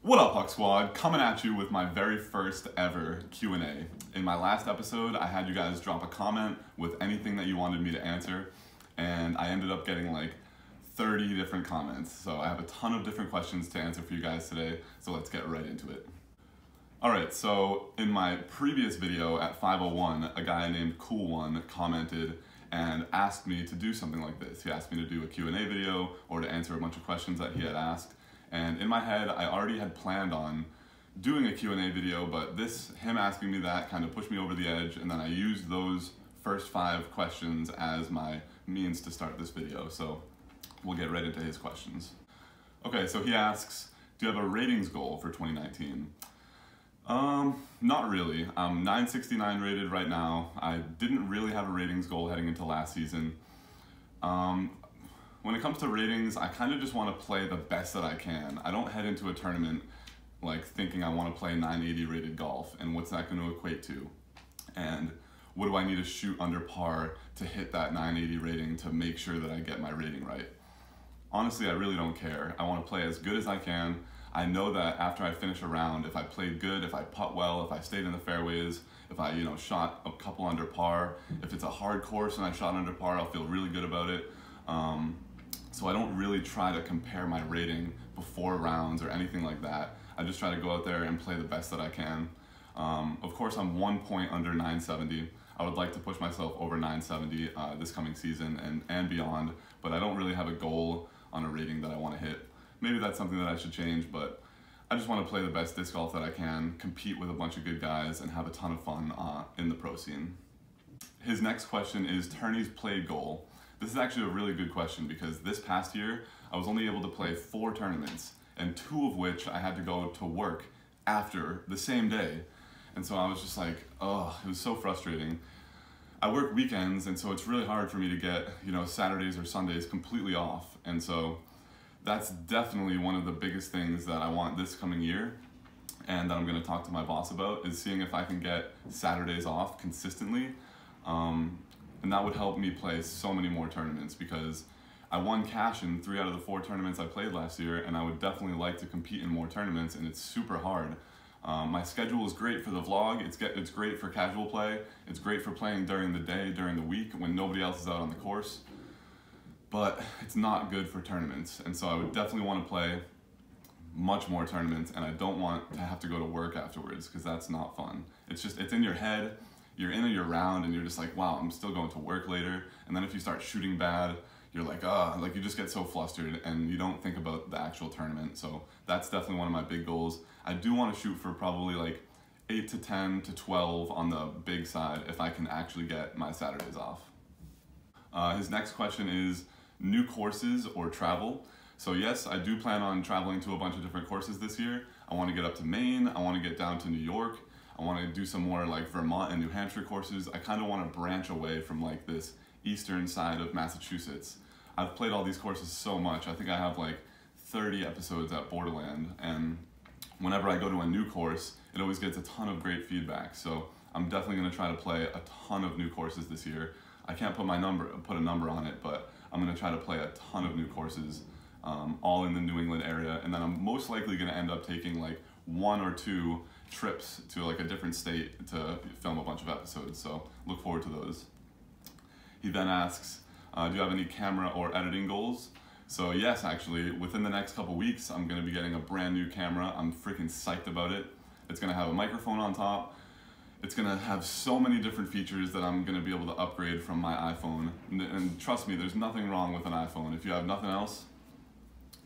What up, Huck Squad? Coming at you with my very first ever Q&A. In my last episode, I had you guys drop a comment with anything that you wanted me to answer, and I ended up getting like 30 different comments. So I have a ton of different questions to answer for you guys today, so let's get right into it. Alright, so in my previous video at 5:01, a guy named Cool1 commented and asked me to do something like this. He asked me to do a Q&A video or to answer a bunch of questions that he had asked. And in my head, I already had planned on doing a Q&A video, but him asking me that kind of pushed me over the edge, and then I used those first 5 questions as my means to start this video. So we'll get right into his questions. Okay, so he asks, do you have a ratings goal for 2019? Not really. I'm 969 rated right now. I didn't really have a ratings goal heading into last season. When it comes to ratings, I kind of just want to play the best that I can. I don't head into a tournament like thinking I want to play 980 rated golf and what's that going to equate to? And what do I need to shoot under par to hit that 980 rating to make sure that I get my rating right? Honestly, I really don't care. I want to play as good as I can. I know that after I finish a round, if I played good, if I putt well, if I stayed in the fairways, if I shot a couple under par, if it's a hard course and I shot under par, I'll feel really good about it. So I don't really try to compare my rating before rounds or anything like that. I just try to go out there and play the best that I can. Of course, I'm 1 point under 970. I would like to push myself over 970 this coming season and beyond, but I don't really have a goal on a rating that I want to hit. Maybe that's something that I should change, but I just want to play the best disc golf that I can, compete with a bunch of good guys, and have a ton of fun in the pro scene. His next question is tourney's played goal. This is actually a really good question because this past year, I was only able to play 4 tournaments, and 2 of which I had to go to work after the same day. And so I was just like, oh, it was so frustrating. I work weekends, and so it's really hard for me to get, Saturdays or Sundays completely off. And so that's definitely one of the biggest things that I want this coming year, and that I'm gonna talk to my boss about, is seeing if I can get Saturdays off consistently. And that would help me play so many more tournaments because I won cash in 3 out of the 4 tournaments I played last year, and I would definitely like to compete in more tournaments, and it's super hard. My schedule is great for the vlog, it's great for casual play, it's great for playing during the day, during the week when nobody else is out on the course, but it's not good for tournaments. And so I would definitely want to play much more tournaments, and I don't want to have to go to work afterwards because that's not fun. It's in your head. You're in your round and you're just like, wow, I'm still going to work later. And then if you start shooting bad, you're like, you just get so flustered and you don't think about the actual tournament. So that's definitely one of my big goals. I do want to shoot for probably like 8 to 10 to 12 on the big side if I can actually get my Saturdays off. His next question is new courses or travel. So yes, I do plan on traveling to a bunch of different courses this year. I want to get up to Maine. I want to get down to New York. I want to do some more like Vermont and New Hampshire courses. I kind of want to branch away from like this eastern side of Massachusetts. I've played all these courses so much. I think I have like 30 episodes at Borderland, and whenever I go to a new course, it always gets a ton of great feedback. So I'm definitely going to try to play a ton of new courses this year. I can't put a number on it, but I'm going to try to play a ton of new courses, all in the New England area, and then I'm most likely going to end up taking like 1 or 2 trips to like a different state to film a bunch of episodes, so look forward to those. He then asks, do you have any camera or editing goals? So yes, actually, within the next couple weeks, I'm going to be getting a brand new camera. I'm freaking psyched about it. It's going to have a microphone on top. It's going to have so many different features that I'm going to be able to upgrade from my iPhone. And trust me, there's nothing wrong with an iPhone. If you have nothing else,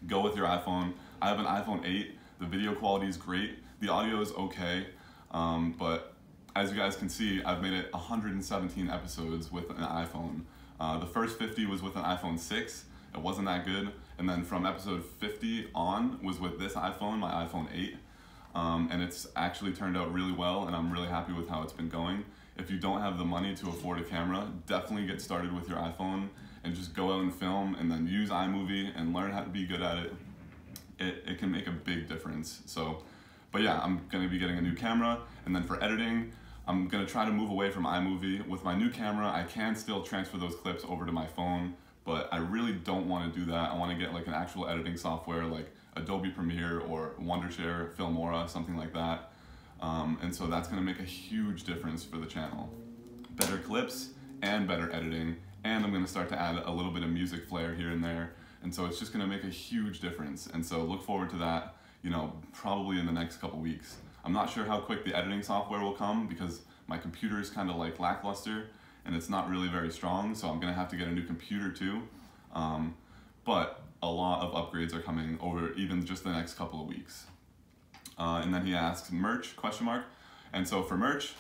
go with your iPhone. I have an iPhone 8. The video quality is great. The audio is okay, but as you guys can see, I've made it 117 episodes with an iPhone. The first 50 was with an iPhone 6. It wasn't that good. And then from episode 50 on was with this iPhone, my iPhone 8. And it's actually turned out really well, and I'm really happy with how it's been going. If you don't have the money to afford a camera, definitely get started with your iPhone and just go out and film, and then use iMovie and learn how to be good at it. It can make a big difference. But yeah, I'm going to be getting a new camera, and then for editing, I'm going to try to move away from iMovie. With my new camera, I can still transfer those clips over to my phone, but I really don't want to do that. I want to get like an actual editing software like Adobe Premiere or Wondershare, Filmora, something like that. And so that's gonna make a huge difference for the channel. Better clips and better editing, and I'm gonna start to add a little bit of music flair here and there. And so it's just gonna make a huge difference. And so look forward to that, you know, probably in the next couple weeks. I'm not sure how quick the editing software will come because my computer is kind of like lackluster and it's not really very strong, so I'm gonna have to get a new computer too. But a lot of upgrades are coming over even just the next couple of weeks. And then he asks, merch, question mark. And so for merch,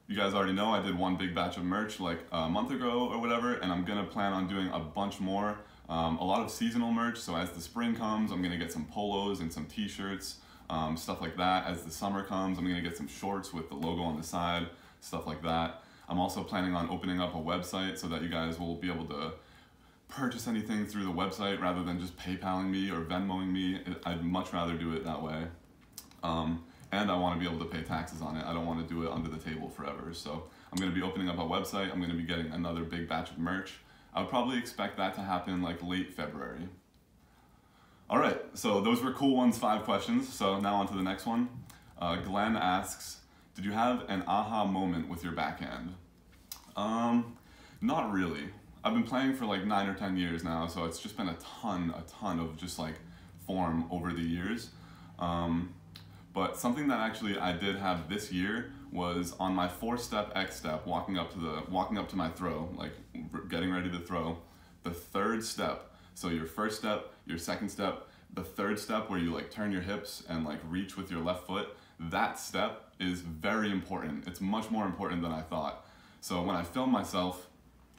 you guys already know I did one big batch of merch like a month ago or whatever, and I'm gonna plan on doing a bunch more. A lot of seasonal merch, so as the spring comes, I'm gonna get some polos and some t-shirts, stuff like that. As the summer comes, I'm gonna get some shorts with the logo on the side, stuff like that. I'm also planning on opening up a website so that you guys will be able to purchase anything through the website rather than just PayPaling me or Venmoing me. I'd much rather do it that way. And I want to be able to pay taxes on it. I don't want to do it under the table forever. So I'm going to be opening up a website. I'm going to be getting another big batch of merch. I would probably expect that to happen like late February. All right, so those were cool ones, 5 questions. So now on to the next one. Glenn asks, did you have an aha moment with your backhand? Not really. I've been playing for like 9 or 10 years now, so it's just been a ton of just like form over the years. But something that actually I did have this year was on my 4-step X step, walking up to my throw, like getting ready to throw. The 3rd step, so your 1st step, your 2nd step, the 3rd step where you like turn your hips and like reach with your left foot, that step is very important. It's much more important than I thought. So when I film myself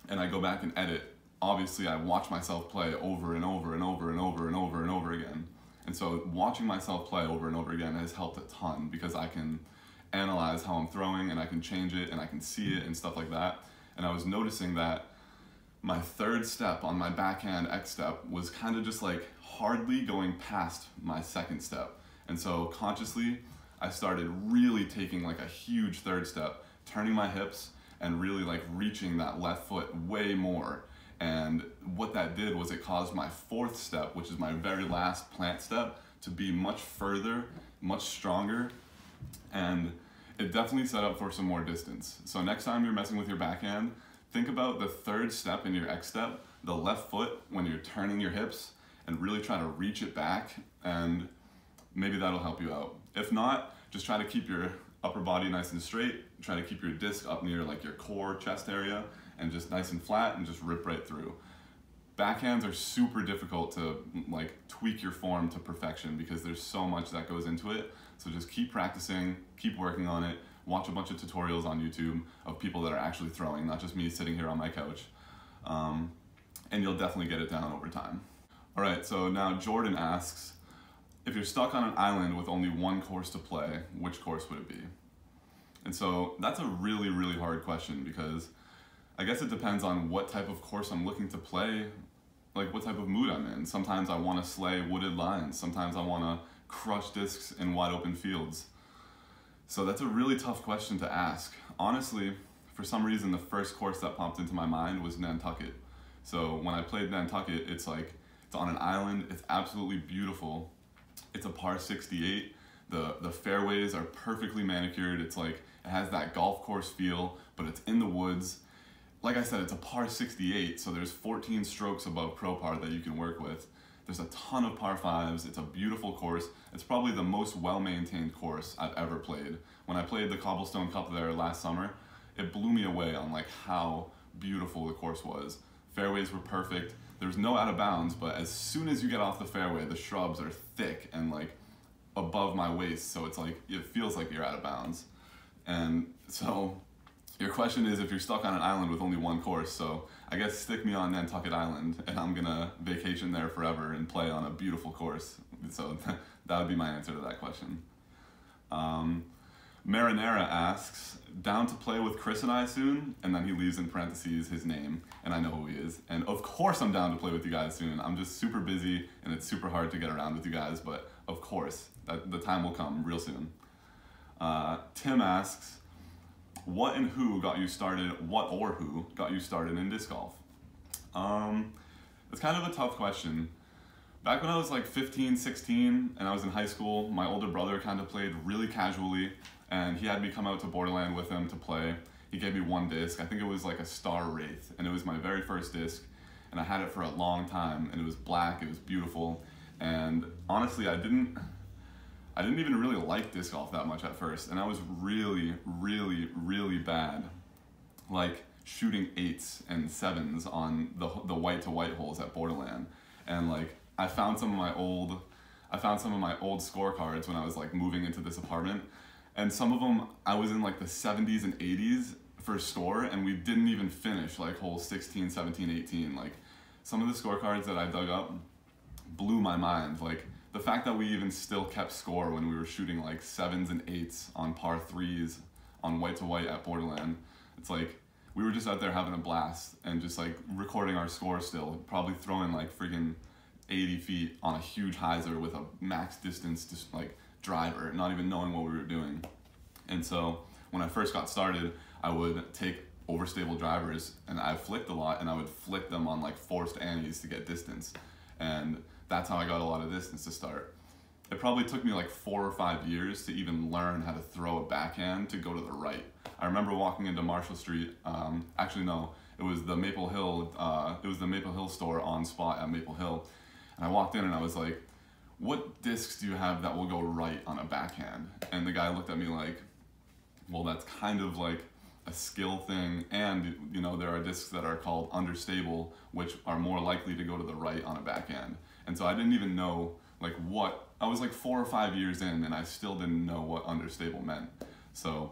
and I go back and edit, obviously I watch myself play over and over and over and over and over and over again. And so watching myself play over and over again has helped a ton because I can analyze how I'm throwing and I can change it and I can see it and stuff like that. And I was noticing that my 3rd step on my backhand X step was kind of just like hardly going past my 2nd step. And so consciously, I started really taking like a huge 3rd step, turning my hips and really like reaching that left foot way more. And what that did was it caused my 4th step, which is my very last plant step, to be much further, much stronger, and it definitely set up for some more distance. So next time you're messing with your backhand, think about the 3rd step in your X step, the left foot when you're turning your hips, and really try to reach it back, and maybe that'll help you out. If not, just try to keep your upper body nice and straight, try to keep your disc up near like your core, chest area, and just nice and flat and just rip right through. Backhands are super difficult to like tweak your form to perfection because there's so much that goes into it. So just keep practicing, keep working on it, watch a bunch of tutorials on YouTube of people that are actually throwing, not just me sitting here on my couch. And you'll definitely get it down over time. All right, so now Jordan asks, if you're stuck on an island with only one course to play, which course would it be? And so that's a really, really hard question because I guess it depends on what type of course I'm looking to play, like what type of mood I'm in. Sometimes I want to slay wooded lines. Sometimes I want to crush discs in wide open fields. So that's a really tough question to ask. Honestly, for some reason, the first course that popped into my mind was Nantucket. So when I played Nantucket, it's like, it's on an island. It's absolutely beautiful. It's a par 68. The fairways are perfectly manicured. It's like, it has that golf course feel, but it's in the woods. Like I said, it's a par 68, so there's 14 strokes above pro par that you can work with. There's a ton of par 5s. It's a beautiful course. It's probably the most well-maintained course I've ever played. When I played the Cobblestone Cup there last summer, it blew me away on like how beautiful the course was. Fairways were perfect. There's no out of bounds, but as soon as you get off the fairway, the shrubs are thick and like above my waist, so it's like, it feels like you're out of bounds. And so your question is if you're stuck on an island with only one course, so I guess stick me on Nantucket Island and I'm gonna vacation there forever and play on a beautiful course. So that would be my answer to that question. Marinera asks, down to play with Chris and I soon? And then he leaves in parentheses his name, and I know who he is. And of course I'm down to play with you guys soon. I'm just super busy and it's super hard to get around with you guys, but of course, the time will come real soon. Tim asks, what or who got you started in disc golf? It's kind of a tough question, Back when I was like 15, 16, and I was in high school, my older brother kind of played really casually, and he had me come out to Borderland with him to play. He gave me one disc. I think it was like a Star Wraith, and it was my very first disc, and I had it for a long time, and it was black, it was beautiful, and honestly, I didn't even really like disc golf that much at first, and I was really, really, really bad, like shooting 8s and 7s on the white to white holes at Borderland, and like I found some of my old scorecards when I was like moving into this apartment, and some of them I was in like the 70s and 80s for score, and we didn't even finish like holes 16, 17, 18. Like some of the scorecards that I dug up blew my mind. Like the fact that we even still kept score when we were shooting like 7s and 8s on par 3s on white to white at Borderland. It's like we were just out there having a blast and just like recording our score still, probably throwing like freaking 80 feet on a huge hyzer with a max distance just like driver, not even knowing what we were doing. And so when I first got started, I would take overstable drivers, and I flicked a lot, and I would flick them on like forced annies to get distance. And that's how I got a lot of distance to start. It probably took me like 4 or 5 years to even learn how to throw a backhand to go to the right. I remember walking into Marshall Street, actually no, it was the Maple Hill store on spot at Maple Hill. And I walked in and I was like, what discs do you have that will go right on a backhand? And the guy looked at me like, well, that's kind of like a skill thing, and you know, there are discs that are called understable, which are more likely to go to the right on a backhand. And so I didn't even know like what, I was like 4 or 5 years in and I still didn't know what understable meant. So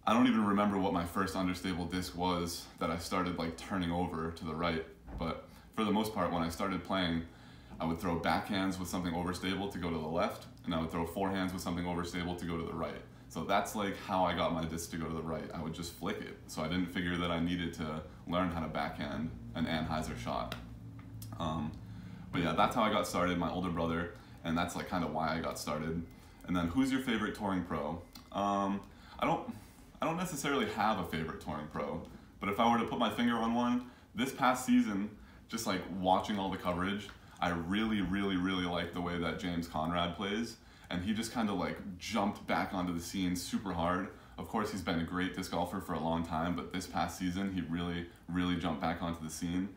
I don't even remember what my first understable disc was that I started like turning over to the right. But for the most part, when I started playing, I would throw backhands with something overstable to go to the left, and I would throw forehands with something overstable to go to the right. So that's like how I got my disc to go to the right. I would just flick it. So I didn't figure that I needed to learn how to backhand an Anheuser shot. But yeah, that's how I got started, my older brother, and that's like kind of why I got started. And then who's your favorite touring pro? I don't necessarily have a favorite touring pro, but if I were to put my finger on one, this past season, just like watching all the coverage, I really, really, really like the way that James Conrad plays. And he just kind of like jumped back onto the scene super hard. Of course, he's been a great disc golfer for a long time, but this past season, he really, really jumped back onto the scene.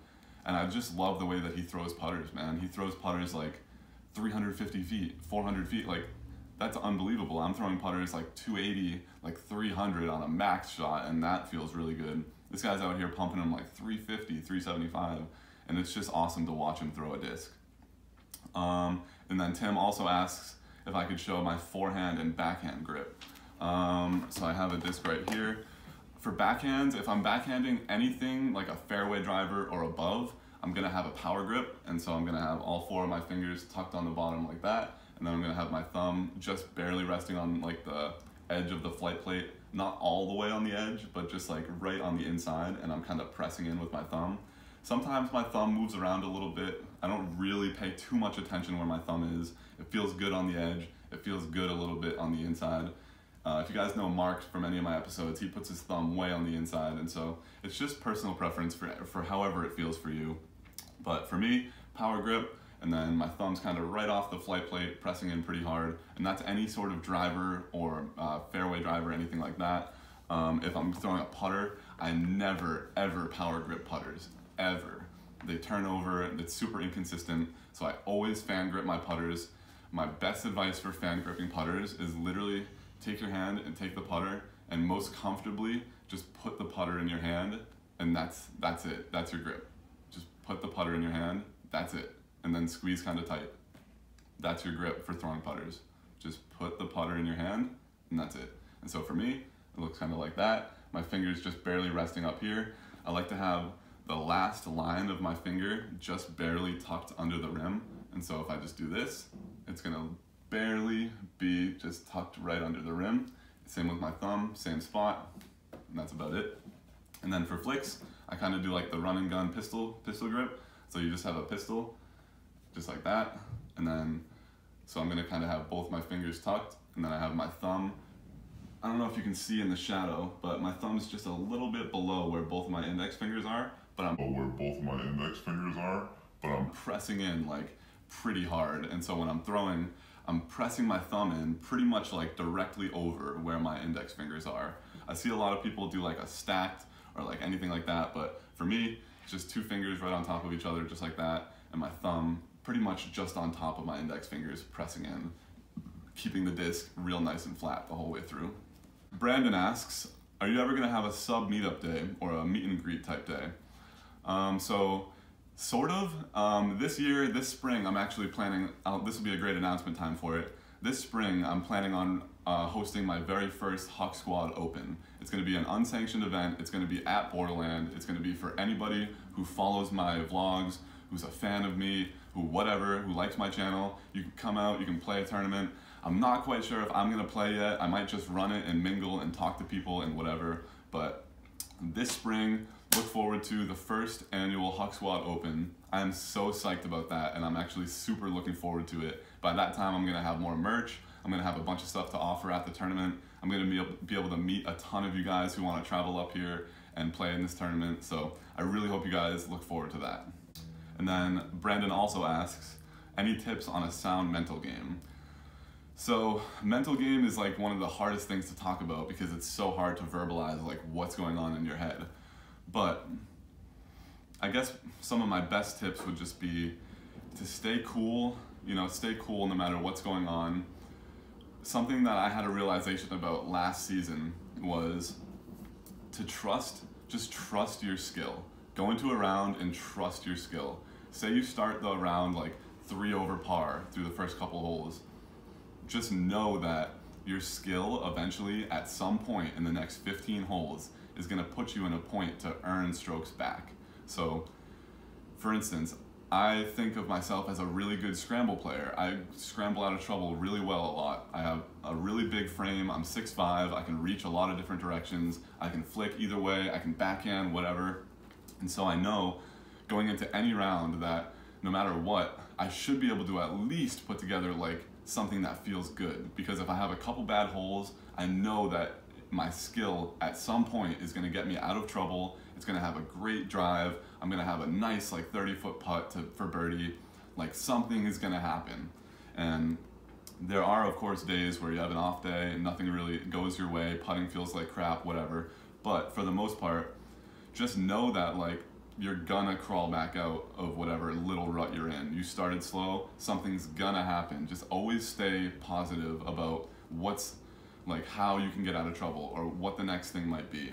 And I just love the way that he throws putters, man. He throws putters like 350 feet, 400 feet, like that's unbelievable. I'm throwing putters like 280, like 300 on a max shot, and that feels really good. This guy's out here pumping them like 350, 375, and it's just awesome to watch him throw a disc. And then Tim also asks if I could show my forehand and backhand grip. So I have a disc right here. For backhands, if I'm backhanding anything like a fairway driver or above, I'm gonna have a power grip, and so I'm gonna have all 4 of my fingers tucked on the bottom like that, and then I'm gonna have my thumb just barely resting on like the edge of the flight plate, not all the way on the edge, but just like right on the inside, and I'm kind of pressing in with my thumb. Sometimes my thumb moves around a little bit. I don't really pay too much attention where my thumb is. It feels good on the edge. It feels good a little bit on the inside. If you guys know Mark from any of my episodes, he puts his thumb way on the inside, and so it's just personal preference for however it feels for you. But for me, power grip, and then my thumb's kind of right off the flight plate, pressing in pretty hard, and that's any sort of driver or fairway driver, anything like that. If I'm throwing a putter, I never ever power grip putters, ever. They turn over, it's super inconsistent, so I always fan grip my putters. My best advice for fan gripping putters is literally take your hand and take the putter, and most comfortably just put the putter in your hand, and that's it. That's your grip. Just put the putter in your hand, that's it. And then squeeze kind of tight. That's your grip for throwing putters. Just put the putter in your hand, and that's it. And so for me, it looks kind of like that. My finger's just barely resting up here. I like to have the last line of my finger just barely tucked under the rim. And so if I just do this, it's gonna barely be just tucked right under the rim. Same with my thumb, same spot, and that's about it. And then for flicks, I kind of do like the run and gun pistol grip. So you just have a pistol, just like that. And then, so I'm gonna kind of have both my fingers tucked, and then I have my thumb. I don't know if you can see in the shadow, but my thumb's just a little bit below where both my index fingers are, but I'm pressing in like pretty hard. And so when I'm throwing, I'm pressing my thumb in pretty much like directly over where my index fingers are. I see a lot of people do like a stacked or like anything like that, but for me, just two fingers right on top of each other, just like that, and my thumb pretty much just on top of my index fingers pressing in, keeping the disc real nice and flat the whole way through. Brandon asks, are you ever gonna have a sub meetup day or a meet and greet type day? So sort of. This year, this spring, I'm actually planning, this will be a great announcement time for it. This spring, I'm planning on hosting my very first Hucksquad Open. It's gonna be an unsanctioned event. It's gonna be at Borderland. It's gonna be for anybody who follows my vlogs, who's a fan of me, who likes my channel. You can come out, you can play a tournament. I'm not quite sure if I'm gonna play yet. I might just run it and mingle and talk to people and whatever, but this spring, look forward to the first annual Hucksquad Open. I am so psyched about that, and I'm actually super looking forward to it. By that time, I'm gonna have more merch. I'm gonna have a bunch of stuff to offer at the tournament. I'm gonna be able to meet a ton of you guys who wanna travel up here and play in this tournament. So I really hope you guys look forward to that. And then Brandon also asks, any tips on a sound mental game? So mental game is like one of the hardest things to talk about because it's so hard to verbalize like what's going on in your head. But I guess some of my best tips would just be to stay cool, stay cool no matter what's going on. Something that I had a realization about last season was to just trust your skill. Go into a round and trust your skill. Say you start the round like 3 over par through the first couple holes. Just know that your skill eventually at some point in the next 15 holes is gonna put you in a point to earn strokes back. So, for instance, I think of myself as a really good scramble player. I scramble out of trouble really well a lot. I have a really big frame, I'm 6'5", I can reach a lot of different directions, I can flick either way, I can backhand, whatever. And so I know going into any round that no matter what, I should be able to at least put together like something that feels good. Because if I have a couple bad holes, I know that my skill at some point is gonna get me out of trouble. It's gonna have a great drive. I'm gonna have a nice like 30-foot putt for birdie. Like something is gonna happen. And there are of course days where you have an off day and nothing really goes your way, putting feels like crap, whatever. But for the most part, just know that like you're gonna crawl back out of whatever little rut you're in. You started slow, something's gonna happen. Just always stay positive about how you can get out of trouble or what the next thing might be.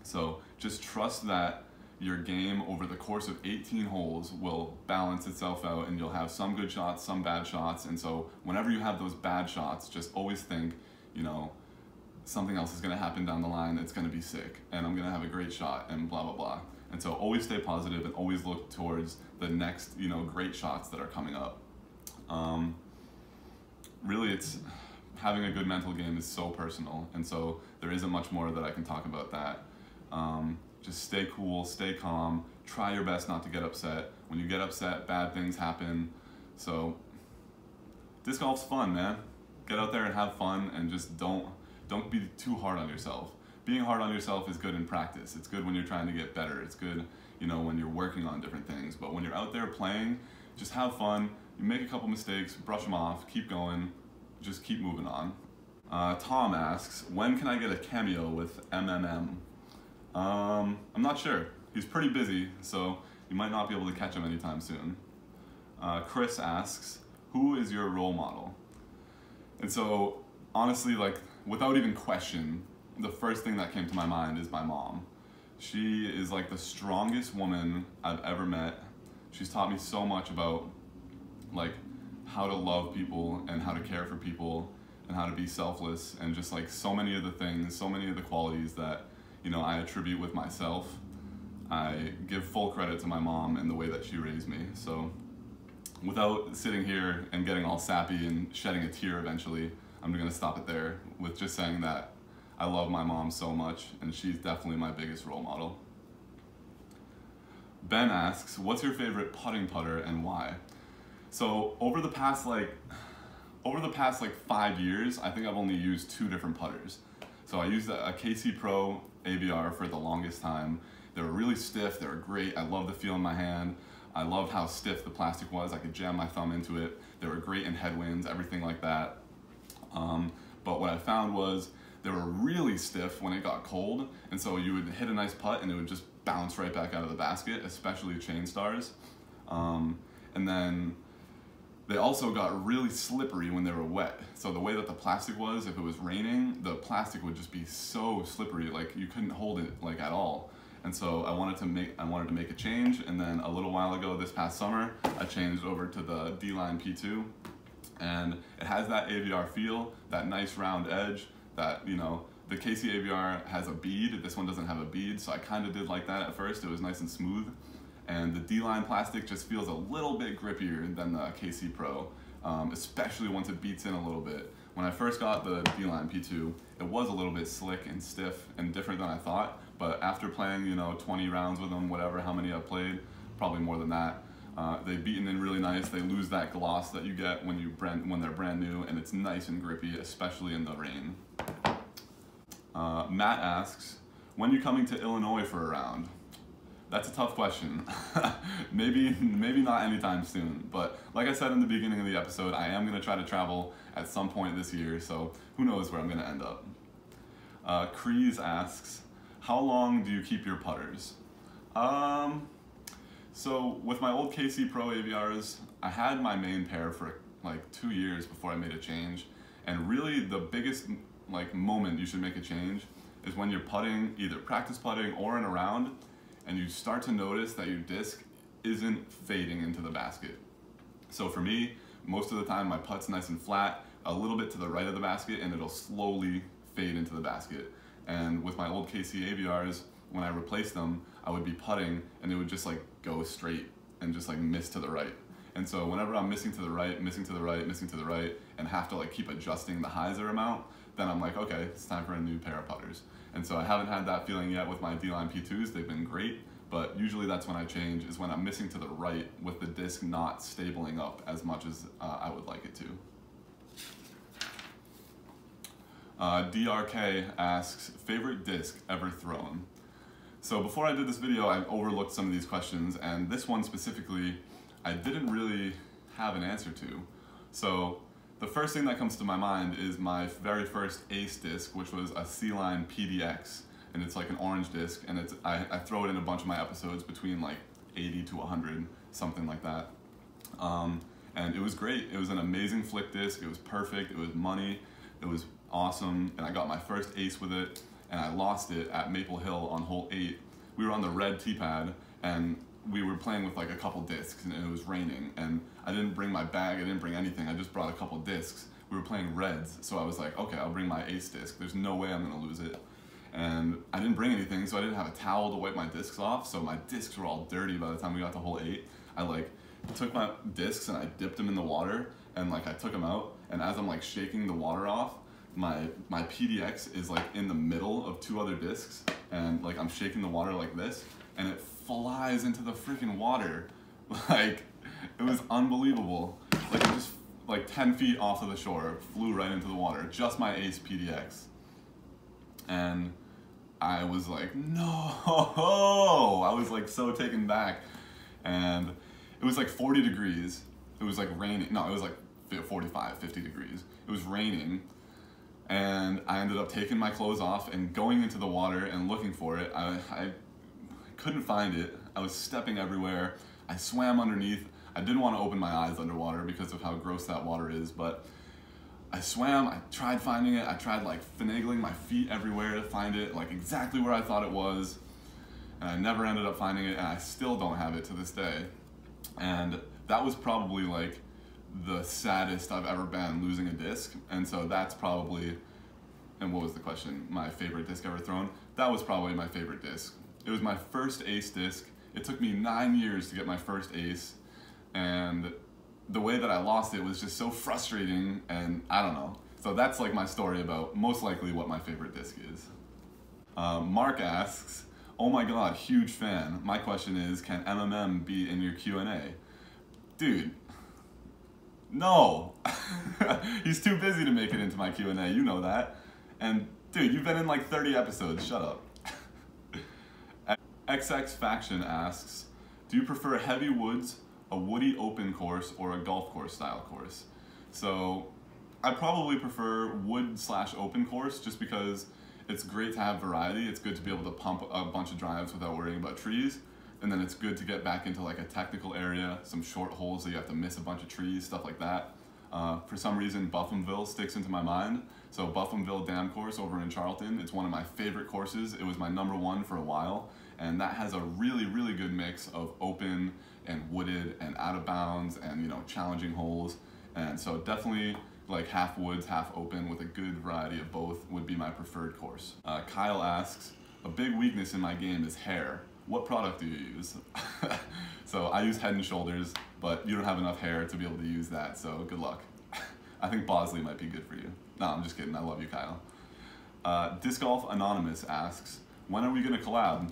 So just trust that your game over the course of 18 holes will balance itself out and you'll have some good shots, some bad shots. And so whenever you have those bad shots, just always think, something else is gonna happen down the line that's gonna be sick and I'm gonna have a great shot and blah, blah, blah. And so always stay positive and always look towards the next, great shots that are coming up. Really, having a good mental game is so personal, and so there isn't much more that I can talk about that. Just stay cool, stay calm, try your best not to get upset. When you get upset, bad things happen. So disc golf's fun, man. Get out there and have fun, and just don't be too hard on yourself. Being hard on yourself is good in practice. It's good when you're trying to get better. It's good, when you're working on different things. But when you're out there playing, just have fun. You make a couple mistakes, brush them off, keep going, just keep moving on. Tom asks, when can I get a cameo with MMM? I'm not sure. He's pretty busy, so you might not be able to catch him anytime soon. Chris asks, who is your role model? And so, honestly, without even question, the first thing that came to my mind is my mom. She is like the strongest woman I've ever met. She's taught me so much about how to love people and how to care for people and how to be selfless and just so many of the things, so many of the qualities that I attribute with myself. I give full credit to my mom and the way that she raised me. So without sitting here and getting all sappy and shedding a tear eventually, I'm gonna stop it there with just saying that I love my mom so much, and she's definitely my biggest role model. Ben asks, what's your favorite putting putter and why? So over the past 5 years, I think I've only used 2 different putters. So I used a KC Pro AVR for the longest time. They were really stiff, they were great, I love the feel in my hand. I loved how stiff the plastic was. I could jam my thumb into it. They were great in headwinds, everything like that. But what I found was they were really stiff when it got cold, and so you would hit a nice putt and it would just bounce right back out of the basket, especially chain stars. And then they also got really slippery when they were wet. So the way that the plastic was, if it was raining, the plastic would just be so slippery, like you couldn't hold it like at all. And so I wanted to make a change, and then a little while ago, this past summer, I changed over to the D-Line P2, and it has that AVR feel, that nice round edge, that, you know, the KC AVR has a bead, this one doesn't have a bead, so I kind of did like that at first. It was nice and smooth. And the D-Line plastic just feels a little bit grippier than the KC Pro, especially once it beats in a little bit. When I first got the D-Line P2, it was a little bit slick and stiff and different than I thought, but after playing, you know, 20 rounds with them, whatever, how many I've played, probably more than that, they've beaten in really nice. They lose that gloss that you get when they're brand new, and it's nice and grippy, especially in the rain. Matt asks, when are you coming to Illinois for a round? That's a tough question. maybe not anytime soon, but like I said in the beginning of the episode, I am gonna try to travel at some point this year, so who knows where I'm gonna end up. Kreese asks, how long do you keep your putters? So with my old KC Pro AVRs, I had my main pair for like 2 years before I made a change, and really the biggest moment you should make a change is when you're putting, either practice putting or in a round, and you start to notice that your disc isn't fading into the basket. So for me, most of the time my putt's nice and flat, a little bit to the right of the basket, and it'll slowly fade into the basket. And with my old KC AVRs, when I replaced them, I would be putting and it would just like go straight and just like miss to the right. And so whenever I'm missing to the right, missing to the right, missing to the right, and have to like keep adjusting the hyzer amount, then I'm like, okay, it's time for a new pair of putters. And so I haven't had that feeling yet with my D-Line P2s. They've been great, but usually that's when I change, is when I'm missing to the right with the disc not stabling up as much as I would like it to. DRK asks, favorite disc ever thrown? So before I did this video, I overlooked some of these questions, and this one specifically, I didn't really have an answer to. So the first thing that comes to my mind is my very first Ace disc, which was a C-Line PDX, and it's like an orange disc, and I throw it in a bunch of my episodes between like 80 to 100, something like that. And it was great. It was an amazing flick disc. It was perfect. It was money. It was awesome, and I got my first ace with it, and I lost it at Maple Hill on hole 8. We were on the red tee pad, and we were playing with like a couple discs, and it was raining, and I didn't bring my bag, I didn't bring anything, I just brought a couple discs. We were playing reds, so I was like, okay, I'll bring my ace disc. There's no way I'm gonna lose it. And I didn't bring anything, so I didn't have a towel to wipe my discs off, so my discs were all dirty by the time we got to hole 8. I like took my discs and I dipped them in the water, and like I took them out, and as I'm like shaking the water off, my PDX is like in the middle of 2 other discs, and like I'm shaking the water like this, and it flies into the freaking water. Like, it was unbelievable. Like, it just like 10 feet off of the shore, flew right into the water, just my Ace PDX. And I was like, no, I was like so taken back. And it was like 40 degrees. It was like raining. No, it was like 45, 50 degrees. It was raining. And I ended up taking my clothes off and going into the water and looking for it. I couldn't find it. I was stepping everywhere. I swam underneath. I didn't want to open my eyes underwater because of how gross that water is, but I swam, I tried finding it. I tried like finagling my feet everywhere to find it, like exactly where I thought it was. And I never ended up finding it, and I still don't have it to this day. And that was probably like the saddest I've ever been, losing a disc. And so that's probably, and what was the question? My favorite disc ever thrown? That was probably my favorite disc. It was my first ace disc. It took me 9 years to get my first ace, and the way that I lost it was just so frustrating, and I don't know. So that's like my story about most likely what my favorite disc is. Mark asks, oh my god, huge fan. My question is, can MMM be in your Q&A? Dude, no. He's too busy to make it into my Q&A, you know that. And dude, you've been in like 30 episodes, shut up. XX Faction asks, Do you prefer heavy woods, a woody open course, or a golf course style course? So I probably prefer wood/open course just because it's great to have variety. It's good to be able to pump a bunch of drives without worrying about trees. And then it's good to get back into like a technical area, some short holes that you have to miss a bunch of trees, stuff like that. For some reason, Bufhamville sticks into my mind. So Bufhamville Dam Course over in Charlton, it's one of my favorite courses. It was my #1 for a while. And that has a really, really good mix of open and wooded and out of bounds and, you know, challenging holes. And so definitely like half woods, half open with a good variety of both would be my preferred course. Kyle asks, a big weakness in my game is hair. What product do you use? So I use Head & Shoulders, but you don't have enough hair to be able to use that, so good luck. I think Bosley might be good for you. No, I'm just kidding, I love you, Kyle. Disc Golf Anonymous asks, when are we gonna collab?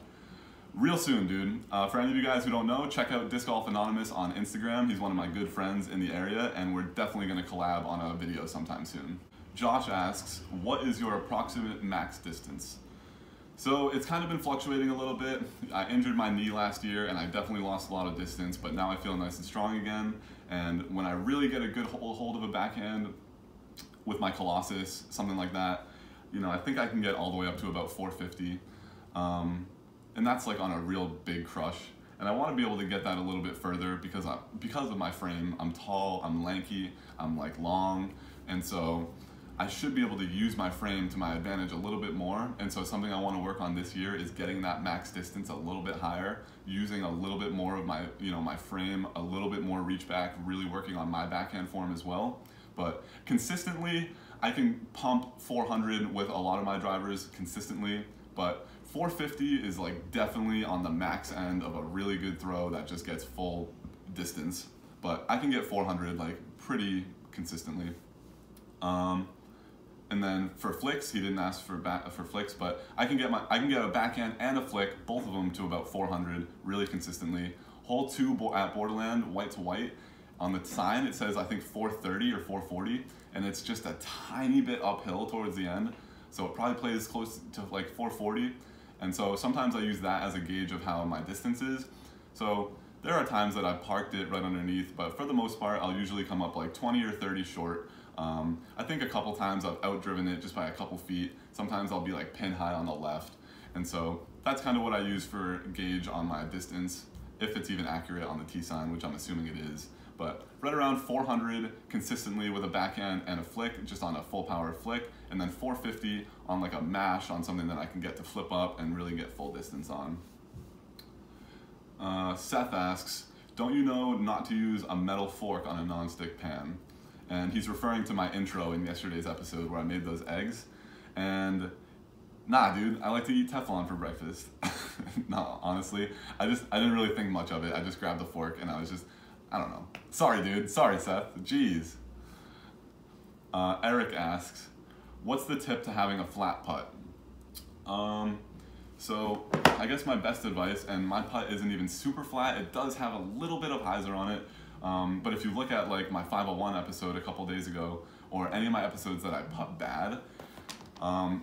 Real soon, dude. For any of you guys who don't know, check out Disc Golf Anonymous on Instagram. He's one of my good friends in the area, and we're definitely gonna collab on a video sometime soon. Josh asks, what is your approximate max distance? So it's kind of been fluctuating a little bit. I injured my knee last year, and I definitely lost a lot of distance, but now I feel nice and strong again. And when I really get a good hold of a backhand with my Colossus, something like that, you know, I think I can get all the way up to about 450. And that's like on a real big crush. And I want to be able to get that a little bit further because of my frame. I'm tall, I'm lanky, I'm like long, and so I should be able to use my frame to my advantage a little bit more. And so something I want to work on this year is getting that max distance a little bit higher, using a little bit more of my, you know, my frame, a little bit more reach back, really working on my backhand form as well. But consistently, I can pump 400 with a lot of my drivers consistently, but 450 is like definitely on the max end of a really good throw that just gets full distance. But I can get 400 like pretty consistently. And then for flicks, he didn't ask for flicks, but I can get a backhand and a flick, both of them to about 400 really consistently. Hole 2 at Borderland, white to white. On the sign it says I think 430 or 440, and it's just a tiny bit uphill towards the end. So it probably plays close to like 440. And so sometimes I use that as a gauge of how my distance is. So there are times that I've parked it right underneath, but for the most part, I'll usually come up like 20 or 30 short. I think a couple times I've outdriven it just by a couple feet. Sometimes I'll be like pin high on the left. And so that's kind of what I use for gauge on my distance, if it's even accurate on the T sign, which I'm assuming it is. But right around 400 consistently with a backhand and a flick, just on a full power flick, and then 450 on like a mash on something that I can get to flip up and really get full distance on. Seth asks, don't you know not to use a metal fork on a non-stick pan? And he's referring to my intro in yesterday's episode where I made those eggs. And nah, dude, I like to eat Teflon for breakfast. No, honestly, I didn't really think much of it. I just grabbed the fork and I was just, I don't know. Sorry, dude. Sorry, Seth. Jeez. Eric asks, what's the tip to having a flat putt? So I guess my best advice, and my putt isn't even super flat. It does have a little bit of hyzer on it. But if you look at like my 501 episode a couple days ago, or any of my episodes that I putt bad, I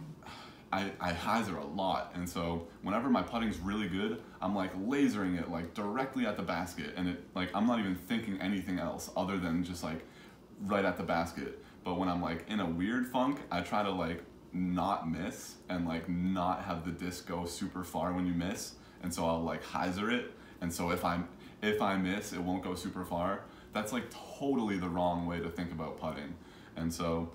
hyzer a lot. And so whenever my putting's really good, I'm like lasering it like directly at the basket, and it like I'm not even thinking anything else other than just like right at the basket. But when I'm like in a weird funk, I try to like not miss and like not have the disc go super far when you miss. And so I'll like hyzer it. And so if I miss, it won't go super far. That's like totally the wrong way to think about putting. And so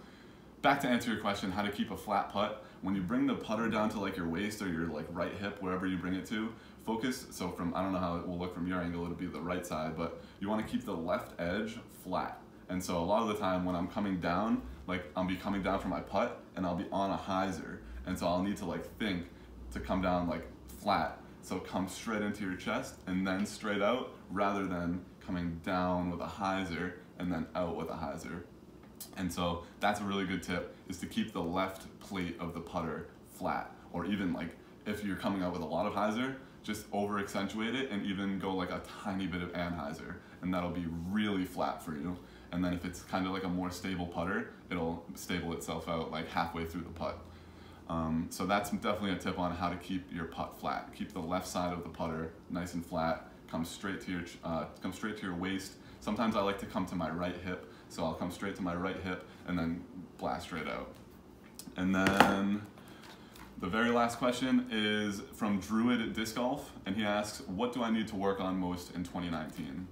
back to answer your question, how to keep a flat putt. When you bring the putter down to like your waist or your like right hip, wherever you bring it to, focus. So from, I don't know how it will look from your angle, it'll be the right side, but you want to keep the left edge flat. And so a lot of the time when I'm coming down, like I'll be coming down from my putt and I'll be on a hyzer. And so I'll need to like think to come down like flat. So come straight into your chest and then straight out, rather than coming down with a hyzer and then out with a hyzer. And so that's a really good tip, is to keep the left plate of the putter flat. Or even like if you're coming out with a lot of hyzer, just over accentuate it and even go like a tiny bit of anhyzer, and that'll be really flat for you. And then if it's kind of like a more stable putter, it'll stable itself out like halfway through the putt. So that's definitely a tip on how to keep your putt flat. Keep the left side of the putter nice and flat, come straight to your waist. Sometimes I like to come to my right hip, so I'll come straight to my right hip and then blast straight out. And then the very last question is from Druid Disc Golf, and he asks, what do I need to work on most in 2019?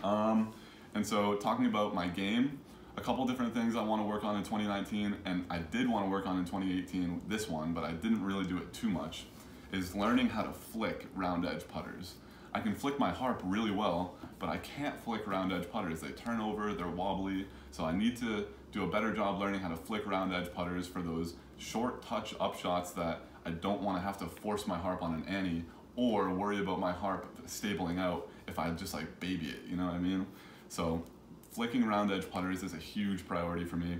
And so talking about my game, a couple different things I want to work on in 2019, and I did want to work on in 2018, this one, but I didn't really do it too much, is learning how to flick round edge putters. I can flick my harp really well, but I can't flick round edge putters. They turn over, they're wobbly, so I need to do a better job learning how to flick round edge putters for those short touch up shots that I don't want to have to force my harp on an ante or worry about my harp stabling out if I just like baby it, you know what I mean? So flicking round edge putters is a huge priority for me.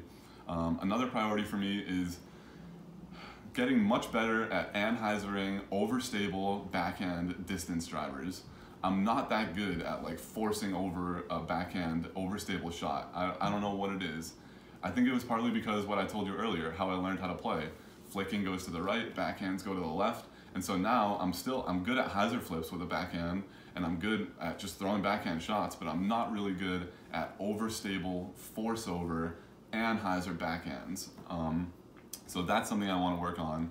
Another priority for me is getting much better at anhyzering overstable backhand distance drivers. I'm not that good at like forcing over a backhand overstable shot. I don't know what it is. I think it was partly because what I told you earlier, how I learned how to play. Flicking goes to the right, backhands go to the left, and so now I'm good at hyzer flips with a backhand, and I'm good at just throwing backhand shots, but I'm not really good at overstable, force over, and hyzer backhands. So that's something I want to work on.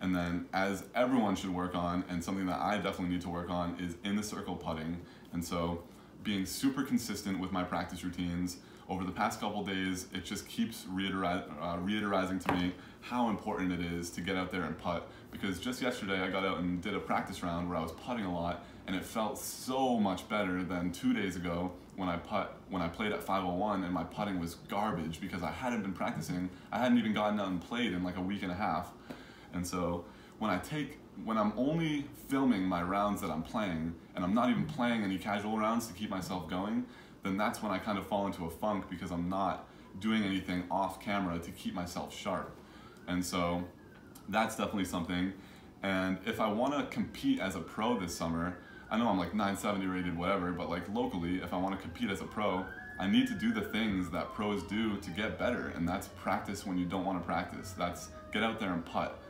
And then, as everyone should work on, and something that I definitely need to work on, is in the circle putting. And so being super consistent with my practice routines. Over the past couple days, it just keeps reiterizing to me how important it is to get out there and putt. Because just yesterday I got out and did a practice round where I was putting a lot, and it felt so much better than 2 days ago when I played at 501 and my putting was garbage because I hadn't been practicing. I hadn't even gotten out and played in like a week and a half. And so when I'm only filming my rounds that I'm playing, and I'm not even playing any casual rounds to keep myself going, then that's when I kind of fall into a funk because I'm not doing anything off camera to keep myself sharp. And so that's definitely something. And if I want to compete as a pro this summer, I know I'm like 970 rated, whatever, but like locally, if I want to compete as a pro, I need to do the things that pros do to get better. And that's practice when you don't want to practice. That's get out there and putt.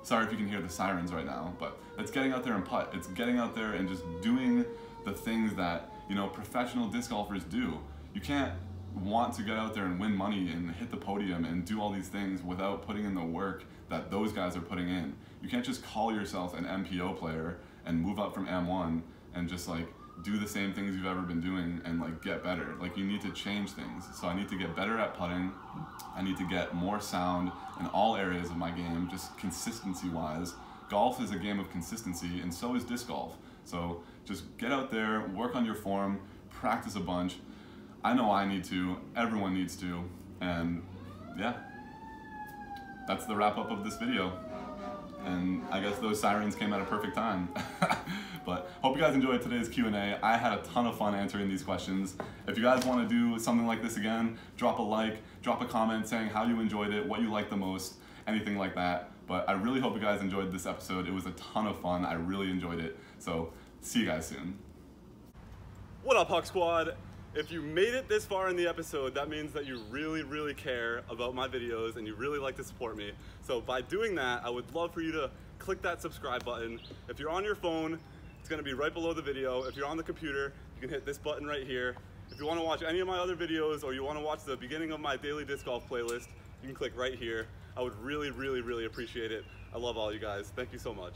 Sorry if you can hear the sirens right now, but it's getting out there and putt. It's getting out there and just doing the things that, you know, professional disc golfers do. You can't want to get out there and win money and hit the podium and do all these things without putting in the work that those guys are putting in. You can't just call yourself an MPO player and move up from M1 and just like do the same things you've ever been doing and like get better. Like you need to change things. So I need to get better at putting. I need to get more sound in all areas of my game, just consistency wise. Golf is a game of consistency, and so is disc golf. So just get out there, work on your form, practice a bunch. I know I need to, everyone needs to, and yeah, that's the wrap up of this video. And I guess those sirens came at a perfect time. But hope you guys enjoyed today's Q&A. I had a ton of fun answering these questions. If you guys want to do something like this again, drop a like, drop a comment saying how you enjoyed it, what you liked the most, anything like that. But I really hope you guys enjoyed this episode. It was a ton of fun. I really enjoyed it. So see you guys soon. What up, Huck Squad? If you made it this far in the episode, that means that you really, really care about my videos and you really like to support me. So by doing that, I would love for you to click that subscribe button. If you're on your phone, it's gonna be right below the video. If you're on the computer, you can hit this button right here. If you wanna watch any of my other videos or you wanna watch the beginning of my daily disc golf playlist, you can click right here. I would really, really, really appreciate it. I love all you guys. Thank you so much.